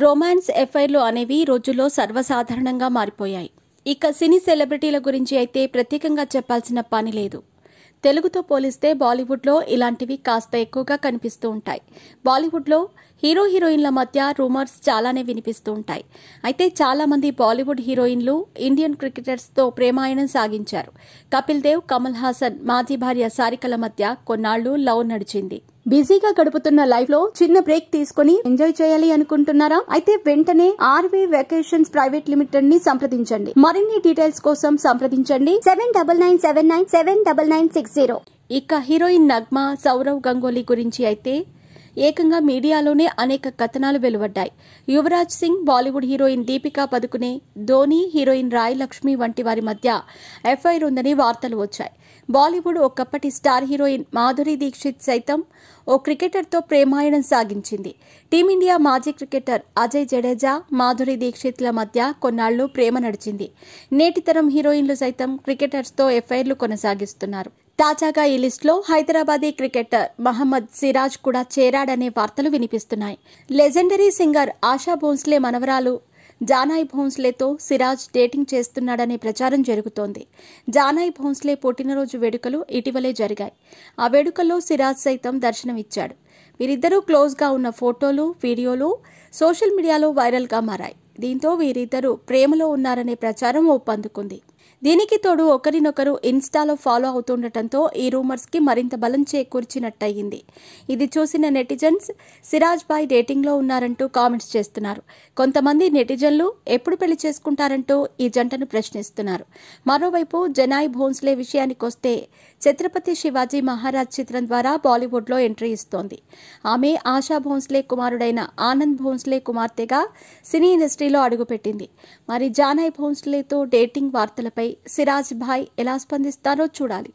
Romance ఎఫైర్లు అనేవి ఈ రోజుల్లో సర్వసాధారణంగా మారిపోయాయి. ఇక సినీ సెలబ్రిటీల గురించి అయితే ప్రత్యేకంగా చెప్పాల్సిన పని లేదు. తెలుగుతో పోలిస్తే బాలీవుడ్లో ఇలాంటివి కాస్త ఎక్కువగా కనిపిస్తూ ఉంటాయి. బాలీవుడ్లో హీరో హీరోయిన్ల మధ్య రూమర్స్ చాలానే వినిపిస్తూ ఉంటాయి. అయితే చాలా మంది బాలీవుడ్ హీరోయిన్లు ఇండియన్ క్రికెటర్స్తో ప్రేమాయణం సాగించారు. కపిల్ దేవ్, కమల్ హాసన్ మాజీ భార్య సారికల మధ్య కొన్నాళ్లు లవ్ నడిచింది. బిజీగా గడుపుతున్న లైఫ్ లో చిన్న బ్రేక్ తీసుకుని ఎంజాయ్ చేయాలి అనుకుంటున్నారా? అయితే వెంటనే ఆర్వే వెకేషన్స్ ప్రైవేట్ లిమిటెడ్ ని సంప్రదించండి. మరిన్ని డీటెయిల్స్ కోసం సంప్రదించండి 7997979960. ఇక హీరోయిన్ నగ్మా, సౌరవ్ గంగోలీ గురించి అయితే ఏకంగా మీడియాలోనే అనేక కథనాలు వెలువడ్డాయి. యువరాజ్ సింగ్, బాలీవుడ్ హీరోయిన్ దీపికా పదుకునే, ధోని, హీరోయిన్ రాయ్ లక్ష్మి వంటి వారి మధ్య ఎఫ్ఐఆర్ ఉందని వార్తలు వచ్చాయి. బాలీవుడ్ ఒకప్పటి స్టార్ హీరోయిన్ మాధురి దీక్షిత్ సైతం ఓ క్రికెటర్తో ప్రేమాయణం సాగించింది. టీమిండియా మాజీ క్రికెటర్ అజయ్ జడేజా, మాధురి దీక్షిత్ల మధ్య కొన్నాళ్లు ప్రేమ నడిచింది. నేటి తరం హీరోయిన్లు సైతం క్రికెటర్స్తో ఎఫ్ఐఆర్లు కొనసాగిస్తున్నారు. తాజాగా ఈ లిస్టులో హైదరాబాదీ క్రికెటర్ మహమ్మద్ సిరాజ్ కూడా చేరాడనే వార్తలు వినిపిస్తున్నాయి. లెజెండరీ సింగర్ ఆశా భోంస్లే మనవరాలు జానాయ్ భోంస్లేతో సిరాజ్ డేటింగ్ చేస్తున్నాడనే ప్రచారం జరుగుతోంది. జానాయ్ భోంస్లే పుట్టినరోజు వేడుకలు ఇటీవలే జరిగాయి. ఆ వేడుకల్లో సిరాజ్ సైతం దర్శనమిచ్చాడు. వీరిద్దరూ క్లోజ్గా ఉన్న ఫోటోలు, వీడియోలు సోషల్ మీడియాలో వైరల్గా మారాయి. దీంతో వీరిద్దరూ ప్రేమలో ఉన్నారనే ప్రచారం ఊపందుకుంది. దీనికి తోడు ఒకరినొకరు ఇన్స్టాలో ఫాలో అవుతుండటంతో ఈ రూమర్స్ కి మరింత బలం చేకూర్చినట్టయింది. ఇది చూసిన నెటిజన్స్ సిరాజ్ బాయ్ డేటింగ్ లో ఉన్నారంటూ కామెంట్స్ చేస్తున్నారు. కొంతమంది నెటిజన్లు ఎప్పుడు పెళ్లి చేసుకుంటారంటూ ఈ జంటను ప్రశ్నిస్తున్నారు. మరోవైపు జనాయ్ భోంస్లే విషయానికొస్తే ఛత్రపతి శివాజీ మహారాజ్ చిత్రం ద్వారా బాలీవుడ్ లో ఎంట్రీ ఇస్తోంది. ఆమె ఆశా భోంస్లే కుమారుడైన ఆనంద్ భోంస్లే కుమార్తెగా సినీ ఇండస్ట్రీలో అడుగుపెట్టింది. మరి జానాయ్ భోంస్లేతో డేటింగ్ వార్తలపై సిరాజ్ భాయ్ ఎలా స్పందిస్తారో చూడాలి.